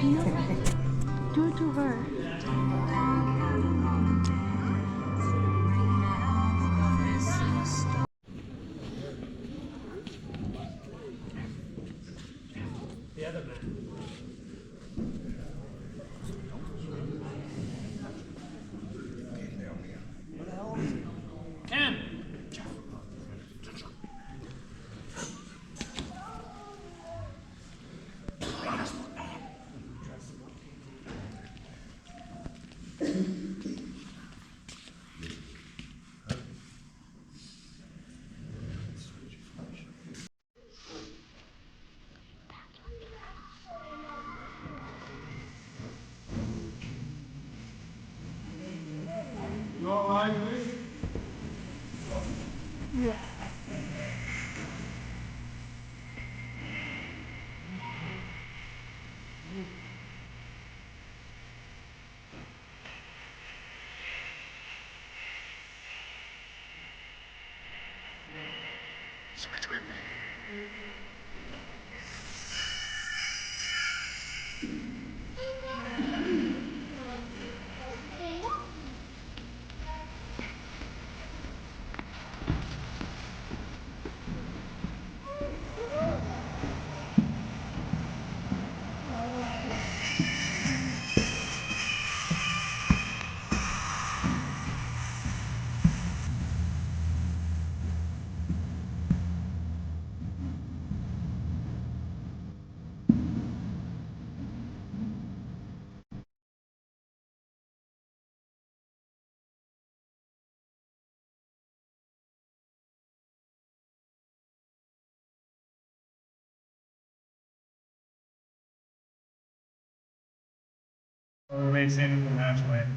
Do it to her. The other man. Ken! You all right with this? Yeah. Switch with me. Or remain standing for the national anthem.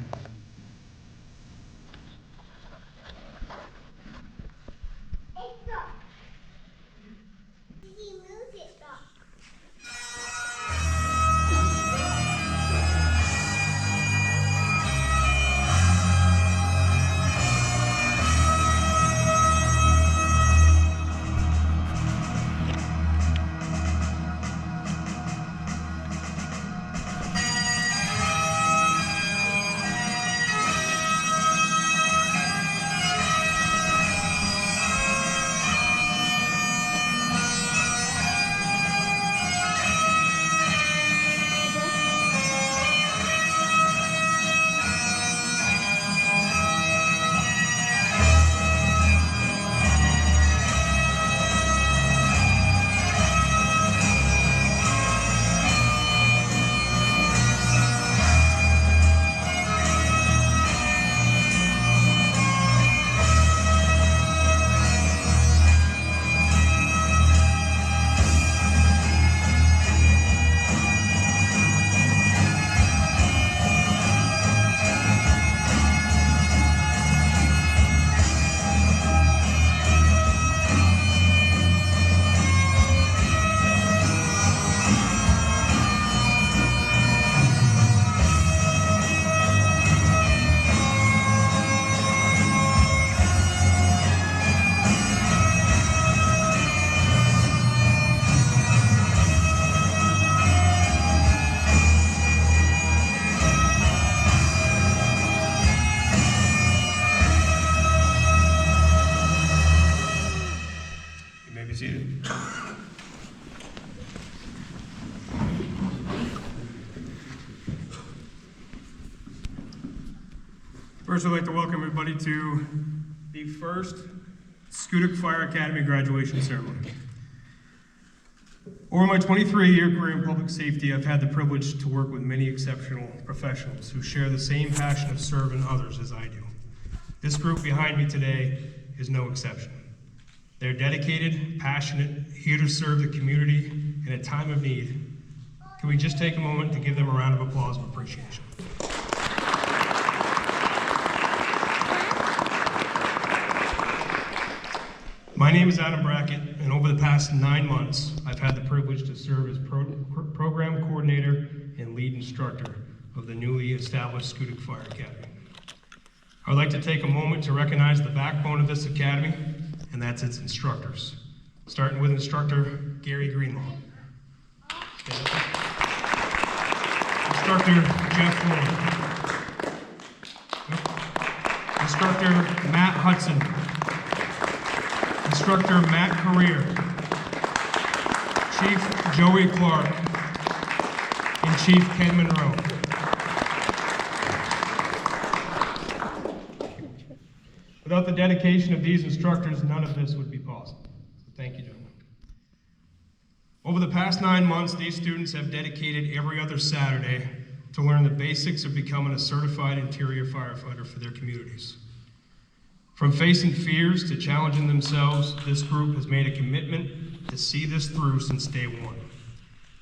You may be seated. First, I'd like to welcome everybody to the first Schoodic Fire Academy graduation ceremony. Over my 23-year career in public safety, I've had the privilege to work with many exceptional professionals who share the same passion of serving others as I do. This group behind me today is no exception. They're dedicated, passionate, here to serve the community in a time of need. Can we just take a moment to give them a round of applause of appreciation? My name is Adam Brackett, and over the past 9 months, I've had the privilege to serve as program coordinator and lead instructor of the newly established Schoodic Fire Academy. I'd like to take a moment to recognize the backbone of this academy, and that's its instructors, starting with instructor Gary Greenlaw. Stand up. Instructor Jeff Fuller. Instructor Matt Hudson. Instructor Matt Career. Chief Joey Clark. And Chief Ken Monroe. Without the dedication of these instructors, none of this would be possible. So thank you, gentlemen. Over the past 9 months, these students have dedicated every other Saturday to learn the basics of becoming a certified interior firefighter for their communities. From facing fears to challenging themselves, this group has made a commitment to see this through since day one.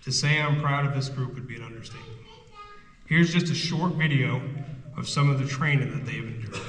To say I'm proud of this group would be an understatement. Here's just a short video of some of the training that they've endured.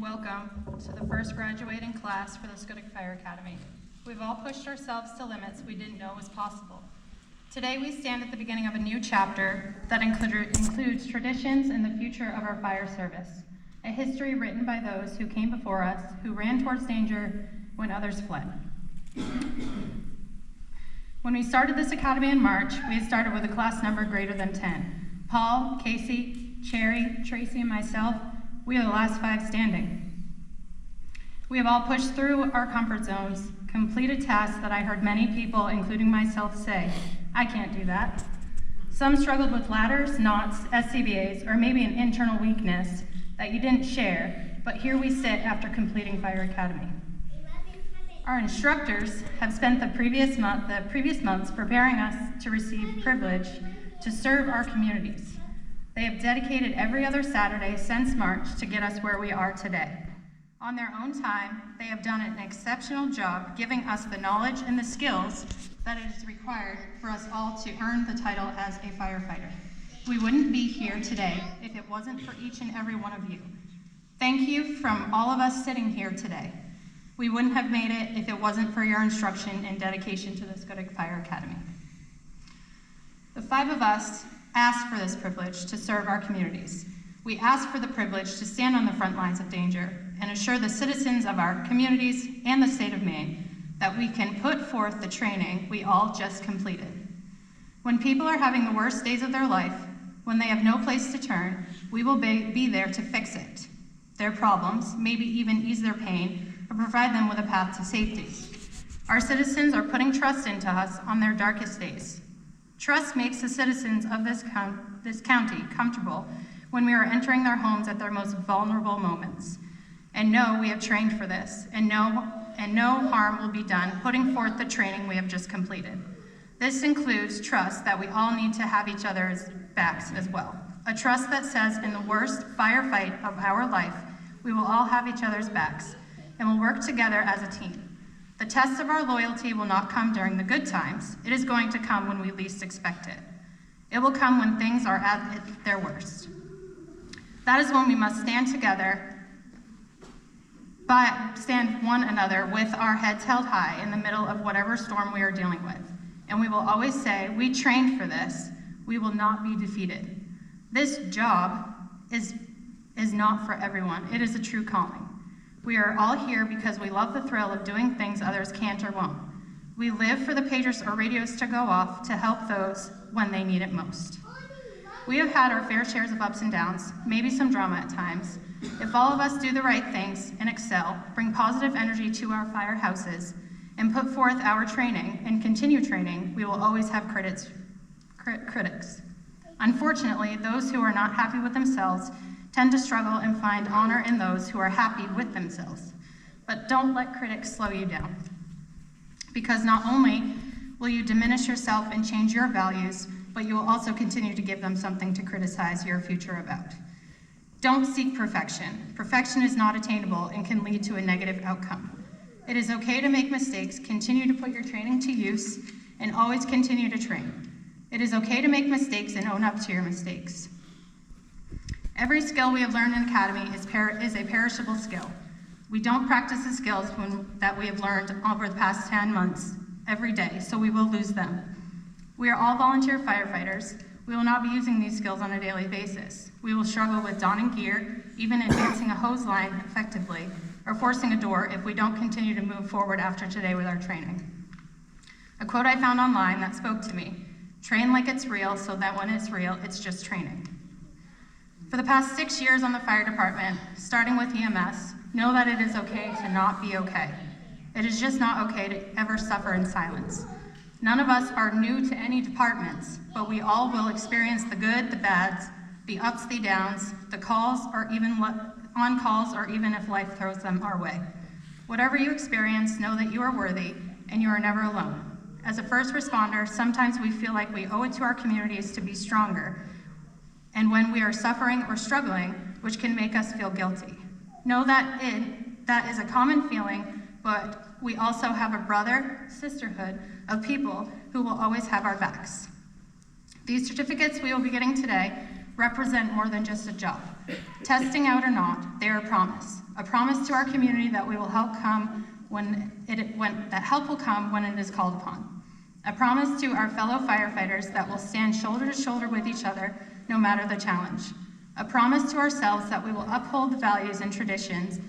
Welcome to the first graduating class for the Schoodic Fire Academy. We've all pushed ourselves to limits we didn't know was possible. Today we stand at the beginning of a new chapter that includes traditions and the future of our fire service, a history written by those who came before us, who ran towards danger when others fled. When we started this academy in March, we had started with a class number greater than 10. Paul, Casey, Cherry, Tracy, and myself, we are the last 5 standing. We have all pushed through our comfort zones, completed tasks that I heard many people, including myself, say, I can't do that. Some struggled with ladders, knots, SCBAs, or maybe an internal weakness that you didn't share, but here we sit after completing Fire Academy. Our instructors have spent the previous months preparing us to receive privilege to serve our communities. They have dedicated every other Saturday since March to get us where we are today. On their own time, they have done an exceptional job giving us the knowledge and the skills that is required for us all to earn the title as a firefighter. We wouldn't be here today if it wasn't for each and every one of you. Thank you from all of us sitting here today. We wouldn't have made it if it wasn't for your instruction and dedication to the Schoodic Fire Academy. The 5 of us asked for this privilege to serve our communities. We asked for the privilege to stand on the front lines of danger and assure the citizens of our communities and the state of Maine that we can put forth the training we all just completed. When people are having the worst days of their life, when they have no place to turn, we will be there to fix it, their problems, maybe even ease their pain, or provide them with a path to safety. Our citizens are putting trust into us on their darkest days. Trust makes the citizens of this county comfortable when we are entering their homes at their most vulnerable moments. And know we have trained for this, and no harm will be done putting forth the training we have just completed. This includes trust that we all need to have each other's backs as well. A trust that says in the worst firefight of our life, we will all have each other's backs and will work together as a team. The test of our loyalty will not come during the good times. It is going to come when we least expect it. It will come when things are at their worst. That is when we must stand together, stand one another with our heads held high in the middle of whatever storm we are dealing with. And we will always say, we trained for this. We will not be defeated. This job is not for everyone. It is a true calling. We are all here because we love the thrill of doing things others can't or won't. We live for the pagers or radios to go off to help those when they need it most. We have had our fair shares of ups and downs, maybe some drama at times. If all of us do the right things and excel, bring positive energy to our firehouses, and put forth our training and continue training, we will always have critics. Unfortunately, those who are not happy with themselves tend to struggle and find honor in those who are happy with themselves. But don't let critics slow you down, because not only will you diminish yourself and change your values, but you will also continue to give them something to criticize your future about. Don't seek perfection. Perfection is not attainable and can lead to a negative outcome. It is okay to make mistakes, continue to put your training to use, and always continue to train. It is okay to make mistakes and own up to your mistakes. Every skill we have learned in Academy is a perishable skill. We don't practice the skills that we have learned over the past 10 months every day, so we will lose them. We are all volunteer firefighters. We will not be using these skills on a daily basis. We will struggle with donning gear, even advancing a hose line effectively, or forcing a door if we don't continue to move forward after today with our training. A quote I found online that spoke to me: train like it's real so that when it's real, it's just training. For the past 6 years on the fire department, starting with EMS, know that it is okay to not be okay. It is just not okay to ever suffer in silence. None of us are new to any departments, but we all will experience the good, the bads, the ups, the downs, the calls, or even on calls, or even if life throws them our way. Whatever you experience, know that you are worthy and you are never alone. As a first responder, sometimes we feel like we owe it to our communities to be stronger, and when we are suffering or struggling, which can make us feel guilty. Know that that is a common feeling, but we also have a sisterhood of people who will always have our backs. These certificates we will be getting today represent more than just a job. Testing out or not, they are a promise to our community that we will help come that help will come when it is called upon. A promise to our fellow firefighters that will stand shoulder to shoulder with each other no matter the challenge. A promise to ourselves that we will uphold the values and traditions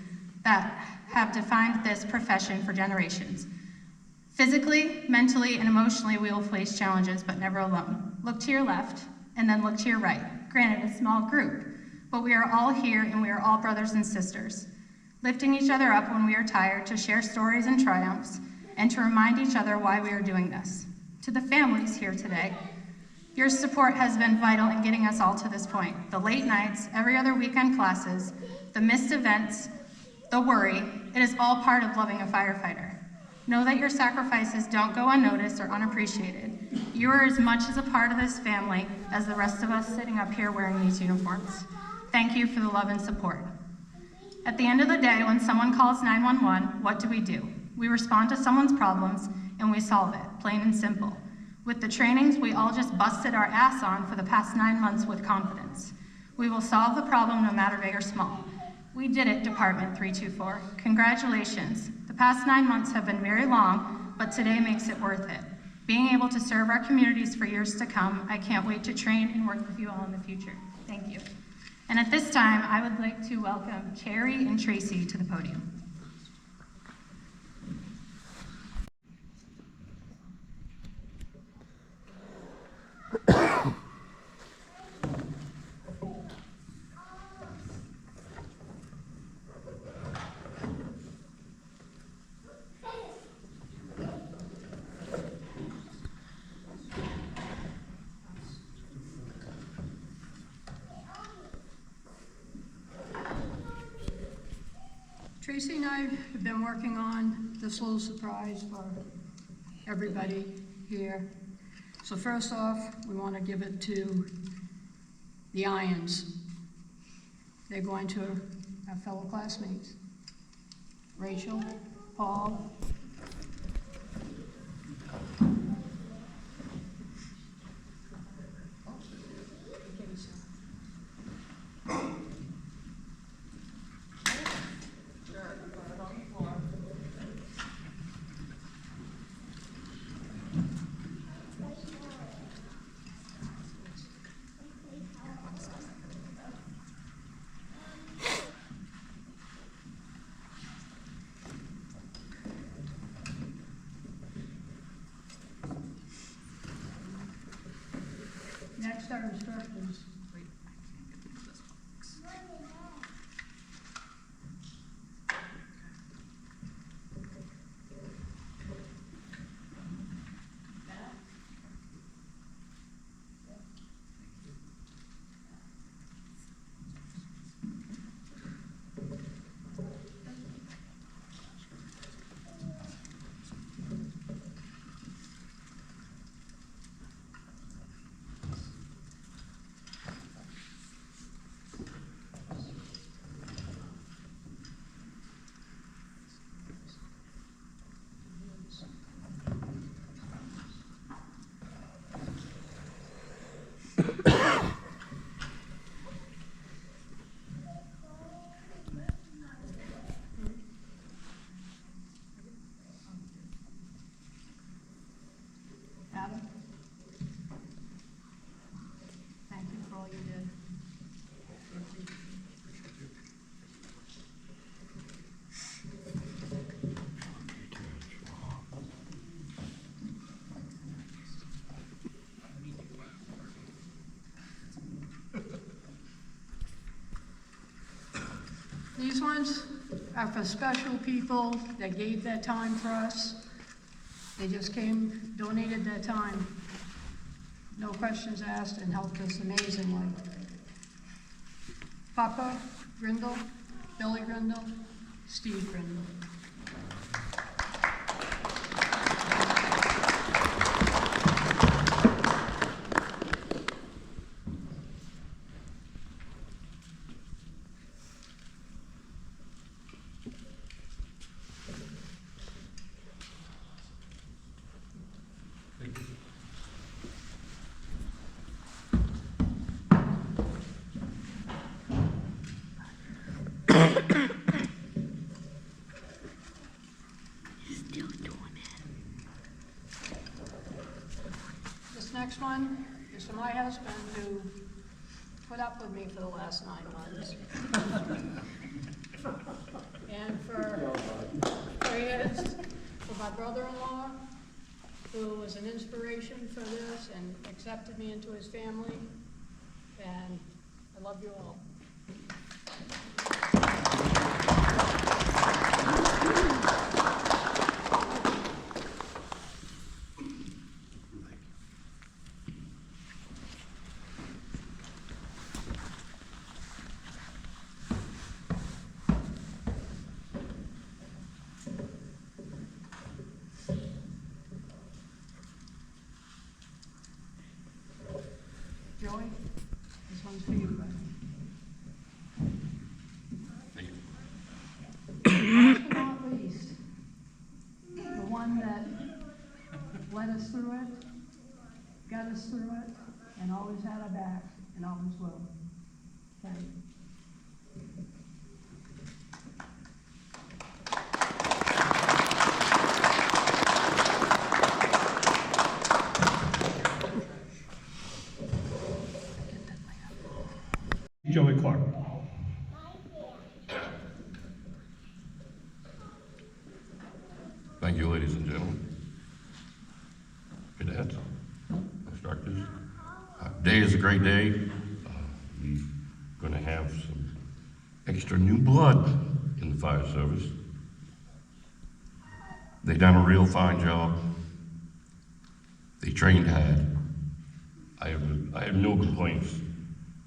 that have defined this profession for generations. Physically, mentally, and emotionally, we will face challenges, but never alone. Look to your left, and then look to your right. Granted, a small group, but we are all here, and we are all brothers and sisters, lifting each other up when we are tired, to share stories and triumphs, and to remind each other why we are doing this. To the families here today, your support has been vital in getting us all to this point. The late nights, every other weekend classes, the missed events, the worry, it is all part of loving a firefighter. Know that your sacrifices don't go unnoticed or unappreciated. You are as much as a part of this family as the rest of us sitting up here wearing these uniforms. Thank you for the love and support. At the end of the day, when someone calls 911, what do? We respond to someone's problems and we solve it, plain and simple. With the trainings we all just busted our ass on for the past 9 months with confidence. We will solve the problem no matter big or small. We did it, Department 324. Congratulations. The past 9 months have been very long, but today makes it worth it. Being able to serve our communities for years to come, I can't wait to train and work with you all in the future. Thank you. And at this time, I would like to welcome Carrie and Tracy to the podium. Tracy and I have been working on this little surprise for everybody here. So first off, we want to give it to the Irons. They're going to our fellow classmates. Rachel, Paul. Next, our instructors. Adam, thank you for all you did. These ones are for special people that gave their time for us. They just came, donated their time, no questions asked, and helped us amazingly. Papa Grindle, Billy Grindle, Steve Grindle. This next one is for my husband who put up with me for the last 9 months. And for my brother-in-law, who was an inspiration for this and accepted me into his family. And I love you all. Joey, this one's for you, buddy. Thank you. Last but not least, the one that led us through it, got us through it, and always had our back, and always will. Thank you. Thank you, ladies and gentlemen. Cadets, instructors. Today is a great day. We're going to have some extra new blood in the fire service. They done a real fine job. They trained hard. I have no complaints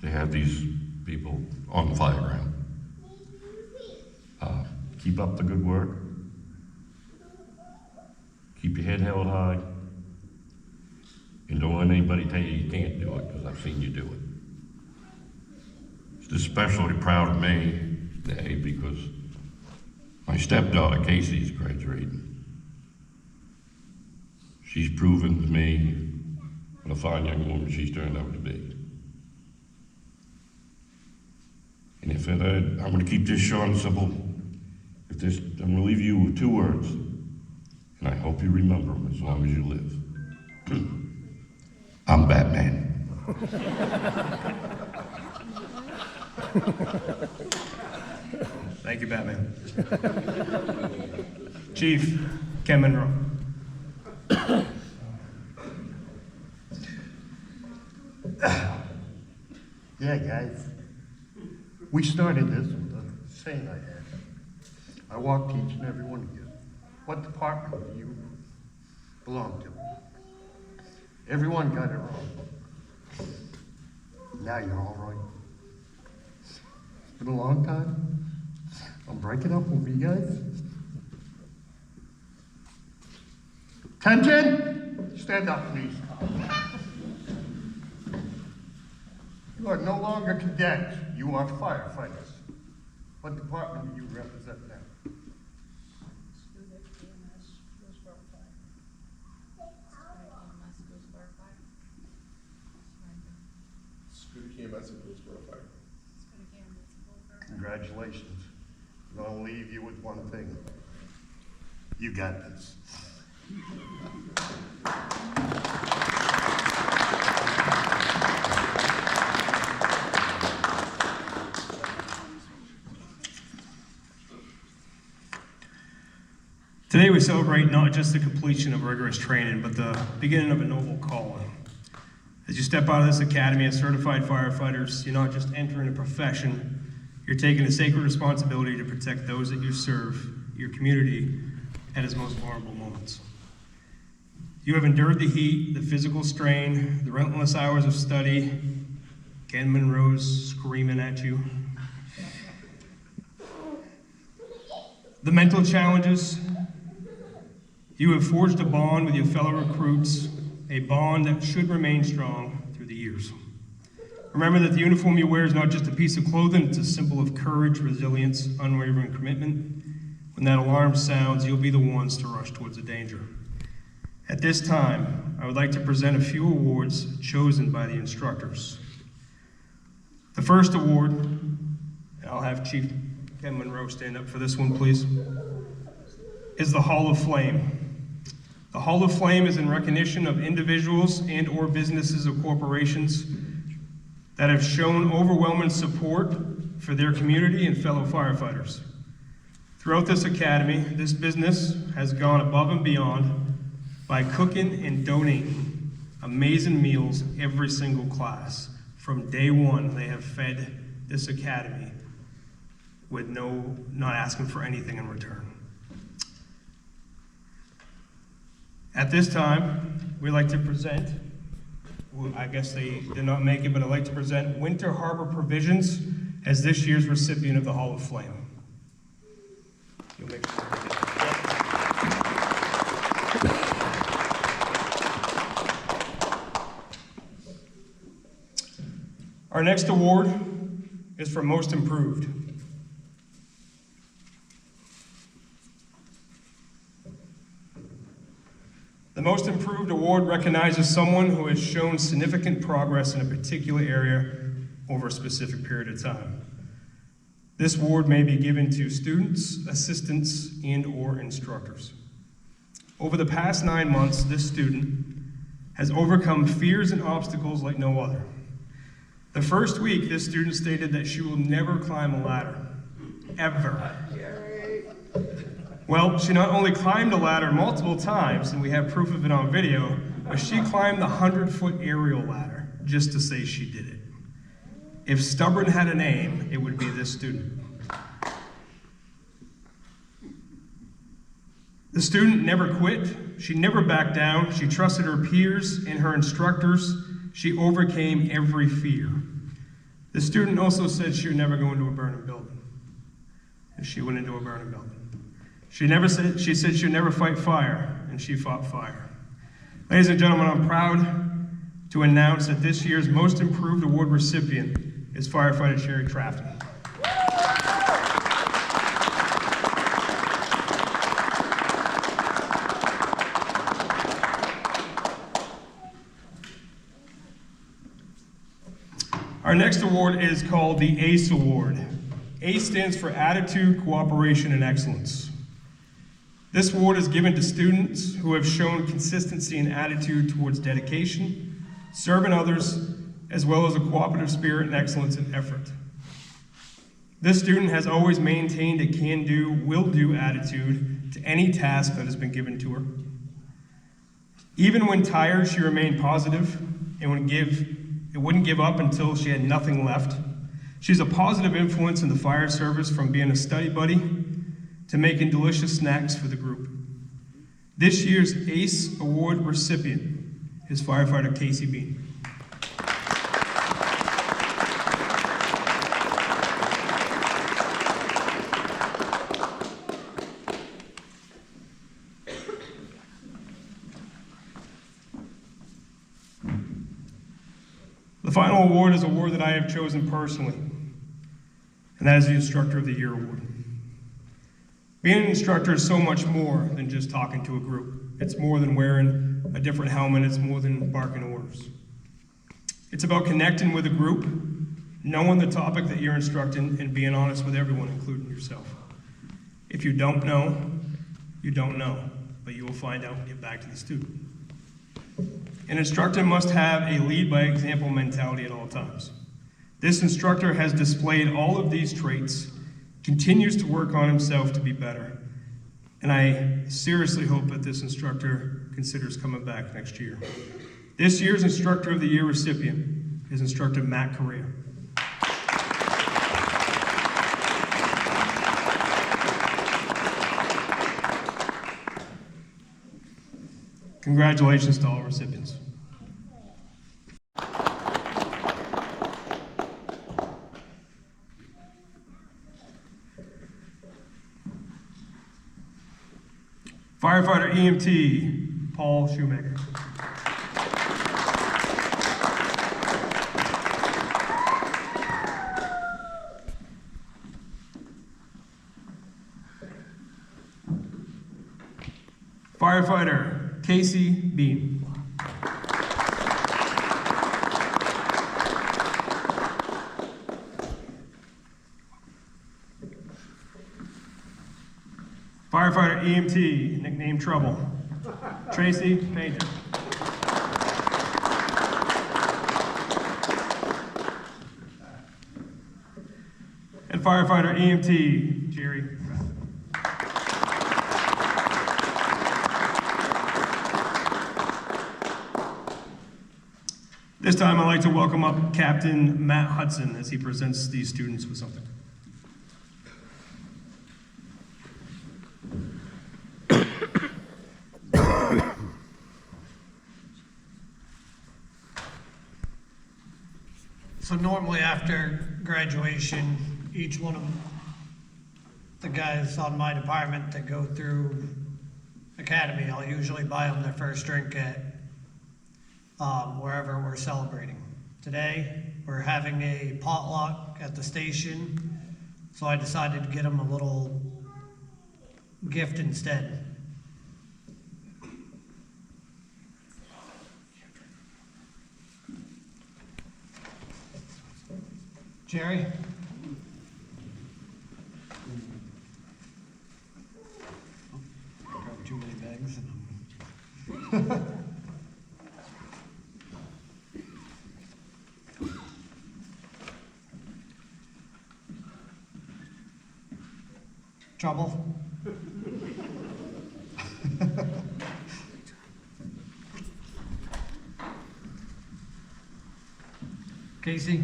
to have these people on the fire ground. Keep up the good work. Keep your head held high. And don't let anybody tell you you can't do it, because I've seen you do it. It's especially proud of me today because my stepdaughter, Casey, is graduating. She's proven to me what a fine young woman she's turned out to be. And I'm going to keep this short and simple. I'm going to leave you with 2 words, and I hope you remember them as long as you live. I'm Batman. Thank you, Batman. Chief Ken Monroe. Yeah, guys. We started this with a saying I had. I walked each and every one of you. What department do you belong to? Everyone got it wrong. Now you're all right. It's been a long time. I'm breaking up with you guys. Attention! Stand up, please. You are no longer cadets. You are firefighters. What department do you represent now? Schoodic EMS and Bluesboro Fire. Congratulations. I'm gonna leave you with one thing. You got this. Today we celebrate not just the completion of rigorous training, but the beginning of a noble calling. As you step out of this academy as certified firefighters, you're not just entering a profession, you're taking a sacred responsibility to protect those that you serve, your community, at its most vulnerable moments. You have endured the heat, the physical strain, the relentless hours of study, Ken Monroe's screaming at you, the mental challenges. You have forged a bond with your fellow recruits, a bond that should remain strong through the years. Remember that the uniform you wear is not just a piece of clothing, it's a symbol of courage, resilience, unwavering commitment. When that alarm sounds, you'll be the ones to rush towards the danger. At this time, I would like to present a few awards chosen by the instructors. The first award, and I'll have Chief Ken Monroe stand up for this one, please, is the Hall of Flame. The Hall of Flame is in recognition of individuals and or businesses or corporations that have shown overwhelming support for their community and fellow firefighters. Throughout this academy, this business has gone above and beyond by cooking and donating amazing meals every single class. From day one, they have fed this academy with not asking for anything in return. At this time, we'd like to present, I guess they did not make it, but I'd like to present Winter Harbor Provisions as this year's recipient of the Hall of Flame. You'll make sure they get Our next award is for Most Improved. The Most Improved Award recognizes someone who has shown significant progress in a particular area over a specific period of time. This award may be given to students, assistants, and/or instructors. Over the past 9 months, this student has overcome fears and obstacles like no other. The first week, this student stated that she will never climb a ladder, ever. Well, she not only climbed a ladder multiple times, and we have proof of it on video, but she climbed the 100-foot aerial ladder just to say she did it. If stubborn had a name, it would be this student. The student never quit. She never backed down. She trusted her peers and her instructors. She overcame every fear. The student also said she would never go into a burning building. And she went into a burning building. She said she would never fight fire, and she fought fire. Ladies and gentlemen, I'm proud to announce that this year's Most Improved Award recipient is firefighter Sherry Crafton. Our next award is called the ACE Award. ACE stands for Attitude, Cooperation, and Excellence. This award is given to students who have shown consistency in attitude towards dedication, serving others, as well as a cooperative spirit and excellence in effort. This student has always maintained a can-do, will-do attitude to any task that has been given to her. Even when tired, she remained positive and wouldn't give up until she had nothing left. She's a positive influence in the fire service, from being a study buddy to making delicious snacks for the group. This year's ACE Award recipient is firefighter Casey Bean. The final award is an award that I have chosen personally, and that is the Instructor of the Year Award. Being an instructor is so much more than just talking to a group. It's more than wearing a different helmet. It's more than barking orders. It's about connecting with a group, knowing the topic that you're instructing, and being honest with everyone, including yourself. If you don't know, you don't know, but you will find out and get back to the student. An instructor must have a lead-by-example mentality at all times. This instructor has displayed all of these traits, continues to work on himself to be better, and I seriously hope that this instructor considers coming back next year. This year's Instructor of the Year recipient is Instructor Matt Correa. Congratulations to all recipients. Firefighter EMT, Paul Shoemaker. Firefighter Casey Bean. Firefighter EMT, nicknamed Trouble, Tracy Painter. And firefighter EMT, Jerry. This time I'd like to welcome up Captain Matt Hudson as he presents these students with something. So normally after graduation, each one of the guys on my department that go through academy, I'll usually buy them their first drink at wherever we're celebrating. Today, we're having a potluck at the station, so I decided to get them a little gift instead. Jerry? Grabbed too many bags. Trouble? Casey?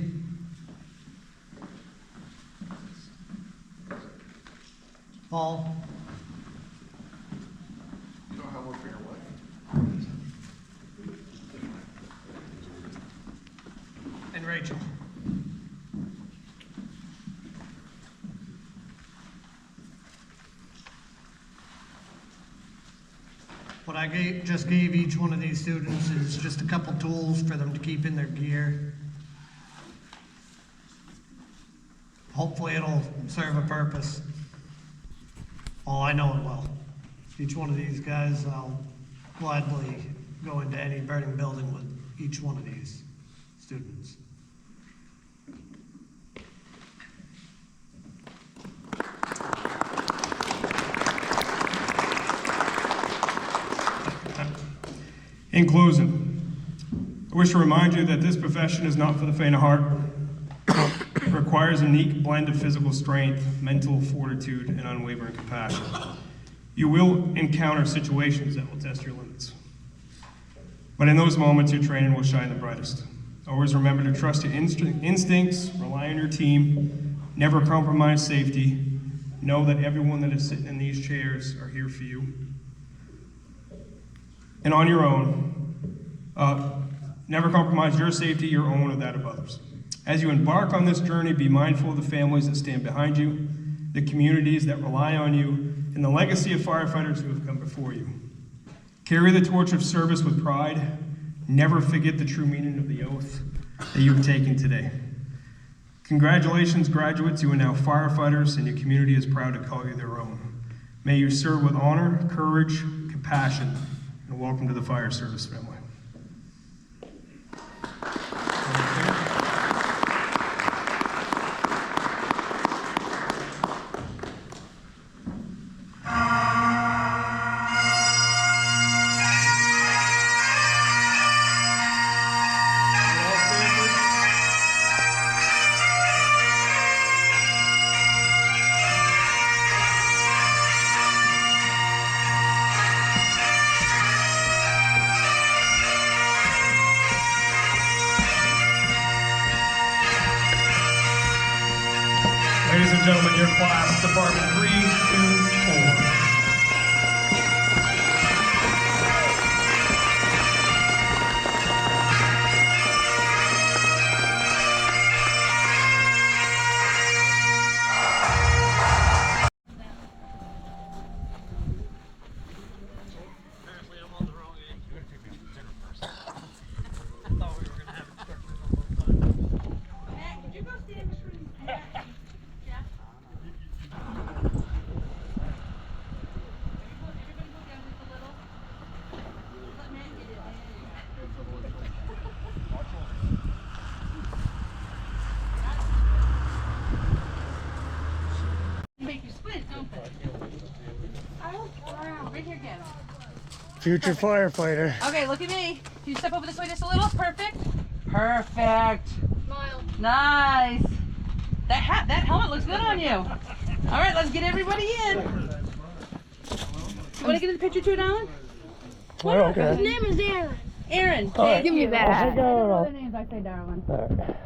Paul? You don't have one for your wife? And Rachel? What I just gave each one of these students is just a couple tools for them to keep in their gear. Hopefully it'll serve a purpose. Oh, I know it will. Each one of these guys, I'll gladly go into any burning building with each one of these students. In closing, I wish to remind you that this profession is not for the faint of heart. It requires a unique blend of physical strength, mental fortitude, and unwavering compassion. You will encounter situations that will test your limits. But in those moments, your training will shine the brightest. Always remember to trust your instincts, rely on your team, never compromise safety. Know that everyone that is sitting in these chairs are here for you. And on your own, never compromise your safety, your own, or that of others. As you embark on this journey, be mindful of the families that stand behind you, the communities that rely on you, and the legacy of firefighters who have come before you. Carry the torch of service with pride. Never forget the true meaning of the oath that you have taken today. Congratulations, graduates. You are now firefighters, and your community is proud to call you their own. May you serve with honor, courage, compassion, and welcome to the fire service family. Ladies and gentlemen, your class, Department 324. Make you squint, don't they? Oh, wow. Right here, get 'em. Future firefighter. Okay, look at me. Can you step over this way just a little? Perfect. Perfect. Smile. Nice. That helmet looks good on you. All right, let's get everybody in. You want to get in the picture too, Alan? Oh, okay. His name is Aaron. Aaron. All right. Give me that. I'll take it all. Names I say, darling. All right.